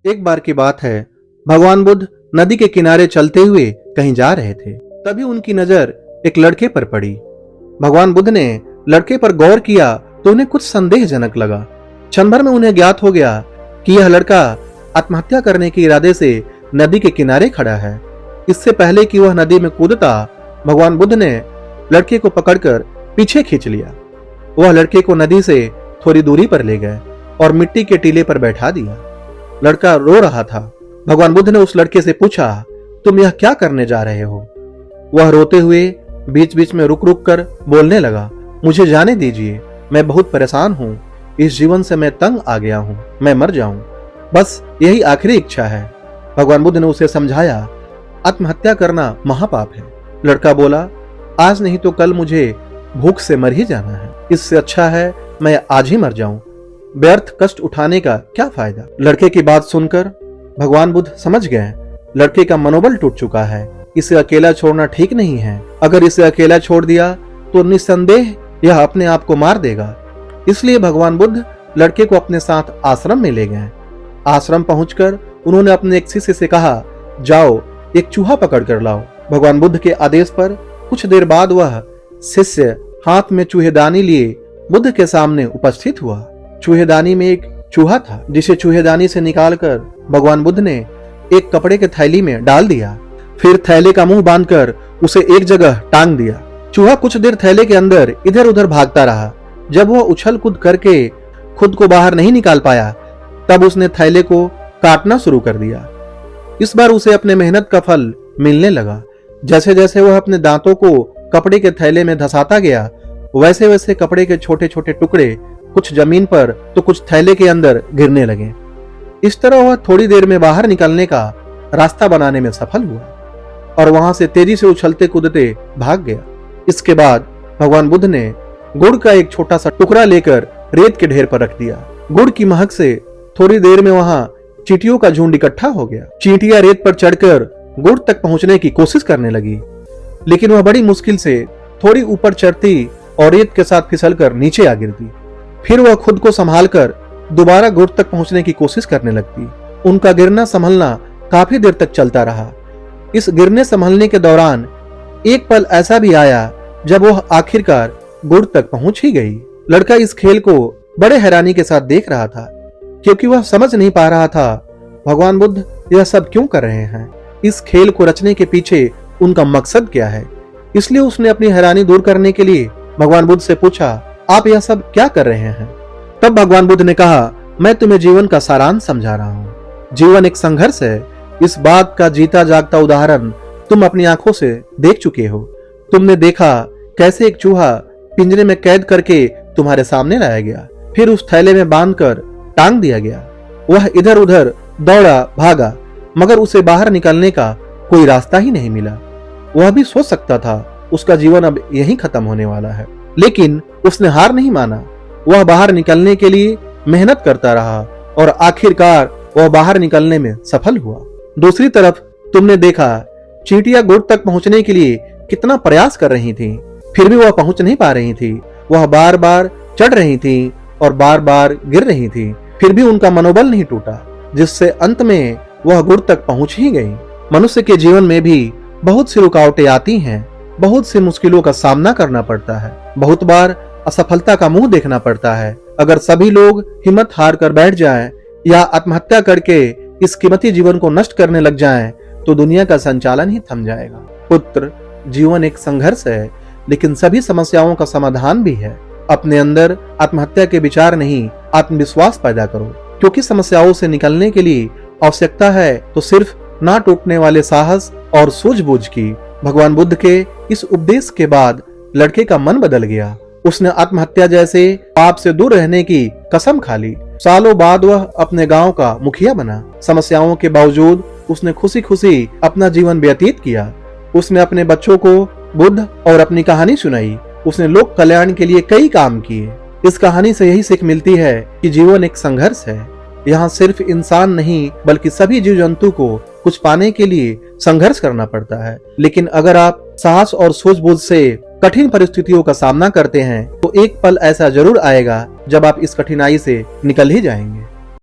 एक बार की बात है, भगवान बुद्ध नदी के किनारे चलते हुए कहीं जा रहे थे। तभी उनकी नजर एक लड़के पर पड़ी। भगवान बुद्ध ने लड़के पर गौर किया तो उन्हें कुछ संदेहजनक लगा। क्षण भर में उन्हें ज्ञात हो गया कि यह लड़का आत्महत्या करने के इरादे से नदी के किनारे खड़ा है। इससे पहले कि वह नदी में कूदता, भगवान बुद्ध ने लड़के को पकड़कर पीछे खींच लिया। वह लड़के को नदी से थोड़ी दूरी पर ले गए और मिट्टी के टीले पर बैठा दिया। लड़का रो रहा था। भगवान बुद्ध ने उस लड़के से पूछा, तुम यह क्या करने जा रहे हो? वह रोते हुए बीच बीच में रुक रुक कर बोलने लगा, मुझे जाने दीजिए, मैं बहुत परेशान हूँ। इस जीवन से मैं तंग आ गया हूँ, मैं मर जाऊं, बस यही आखिरी इच्छा है। भगवान बुद्ध ने उसे समझाया, आत्महत्या करना महापाप है। लड़का बोला, आज नहीं तो कल मुझे भूख से मर ही जाना है। इससे अच्छा है मैं आज ही मर जाऊं। व्यर्थ कष्ट उठाने का क्या फायदा? लड़के की बात सुनकर भगवान बुद्ध समझ गए, लड़के का मनोबल टूट चुका है। इसे अकेला छोड़ना ठीक नहीं है। अगर इसे अकेला छोड़ दिया तो निस्संदेह यह अपने आप को मार देगा। इसलिए भगवान बुद्ध लड़के को अपने साथ आश्रम में ले गए। आश्रम पहुंचकर उन्होंने अपने एक शिष्य से कहा, जाओ एक चूहा पकड़ कर लाओ। भगवान बुद्ध के आदेश पर कुछ देर बाद वह शिष्य हाथ में चूहेदानी लिए बुद्ध के सामने उपस्थित हुआ। चूहेदानी में एक चूहा था, जिसे चूहेदानी से निकालकर भगवान बुद्ध ने एक कपड़े के थैली में डाल दिया। फिर थैले का मुंह बांधकर उसे एक जगह टांग दिया। चूहा कुछ देर थैले के अंदर इधर उधर भागता रहा। जब वह उछल कूद करके खुद को बाहर नहीं निकाल पाया, तब उसने थैले को काटना शुरू कर दिया। इस बार उसे अपने मेहनत का फल मिलने लगा। जैसे जैसे वह अपने दांतों को कपड़े के थैले में धंसाता गया, वैसे वैसे कपड़े के छोटे छोटे टुकड़े कुछ जमीन पर तो कुछ थैले के अंदर गिरने लगे। इस तरह वह थोड़ी देर में बाहर निकलने का रास्ता बनाने में सफल हुआ और वहां से तेजी से उछलते कूदते भाग गया। इसके बाद भगवान बुद्ध ने गुड़ का एक छोटा सा टुकड़ा लेकर रेत के ढेर पर रख दिया। गुड़ की महक से थोड़ी देर में वहां चींटियों का झुंड इकट्ठा हो गया। चींटियां रेत पर चढ़कर गुड़ तक पहुंचने की कोशिश करने लगी, लेकिन वह बड़ी मुश्किल से थोड़ी ऊपर चढ़ती और रेत के साथ फिसलकर नीचे आ गिरती। फिर वह खुद को संभालकर दोबारा गुड़ तक पहुंचने की कोशिश करने लगती। उनका गिरना संभलना काफी देर तक चलता रहा। इस गिरने संभलने के दौरान एक पल ऐसा भी आया जब वह आखिरकार गुड़ तक पहुंच ही गई। लड़का इस खेल को बड़े हैरानी के साथ देख रहा था, क्योंकि वह समझ नहीं पा रहा था भगवान बुद्ध यह सब क्यों कर रहे हैं। इस खेल को रचने के पीछे उनका मकसद क्या है। इसलिए उसने अपनी हैरानी दूर करने के लिए भगवान बुद्ध से पूछा, आप यह सब क्या कर रहे हैं? तब भगवान बुद्ध ने कहा, मैं तुम्हें जीवन का सारांश समझा रहा हूं। जीवन एक संघर्ष है। इस बात का जीता जागता उदाहरण तुम अपनी आंखों से देख चुके हो। तुमने देखा कैसे एक चूहा पिंजरे में कैद करके तुम्हारे सामने लाया गया, फिर उस थैले में बांधकर टांग दिया गया। वह इधर उधर दौड़ा भागा, मगर उसे बाहर निकलने का कोई रास्ता ही नहीं मिला। वह भी सोच सकता था उसका जीवन अब यहीं खत्म होने वाला है, लेकिन उसने हार नहीं माना। वह बाहर निकलने के लिए मेहनत करता रहा और आखिरकार वह बाहर निकलने में सफल हुआ। दूसरी तरफ तुमने देखा चींटियां गुड़ तक पहुंचने के लिए कितना प्रयास कर रही थीं, फिर भी वह पहुंच नहीं पा रही थी। वह बार बार चढ़ रही थी और बार बार गिर रही थी, फिर भी उनका मनोबल नहीं टूटा, जिससे अंत में वह गुड़ तक पहुंच ही गई। मनुष्य के जीवन में भी बहुत सी रुकावटें आती हैं, बहुत सी मुश्किलों का सामना करना पड़ता है, बहुत बार असफलता का मुंह देखना पड़ता है। अगर सभी लोग हिम्मत हार कर बैठ जाएं या आत्महत्या करके इस कीमती जीवन को नष्ट करने लग जाएं, तो दुनिया का संचालन ही थम जाएगा। पुत्र, जीवन एक संघर्ष है, लेकिन सभी समस्याओं का समाधान भी है। अपने अंदर आत्महत्या के विचार नहीं, आत्मविश्वास पैदा करो, क्योंकि समस्याओं से निकलने के लिए आवश्यकता है तो सिर्फ ना टूटने वाले साहस और सूझबूझ की। भगवान बुद्ध के इस उपदेश के बाद लड़के का मन बदल गया। उसने आत्महत्या जैसे पाप से दूर रहने की कसम खा ली। सालों बाद वह अपने गांव का मुखिया बना। समस्याओं के बावजूद उसने खुशी खुशी अपना जीवन व्यतीत किया। उसने अपने बच्चों को बुद्ध और अपनी कहानी सुनाई। उसने लोक कल्याण के लिए कई काम किए। इस कहानी से यही सीख मिलती है कि जीवन एक संघर्ष है। यहाँ सिर्फ इंसान नहीं बल्कि सभी जीव जंतु को कुछ पाने के लिए संघर्ष करना पड़ता है। लेकिन अगर आप साहस और सूझबूझ से कठिन परिस्थितियों का सामना करते हैं तो एक पल ऐसा जरूर आएगा जब आप इस कठिनाई से निकल ही जाएंगे।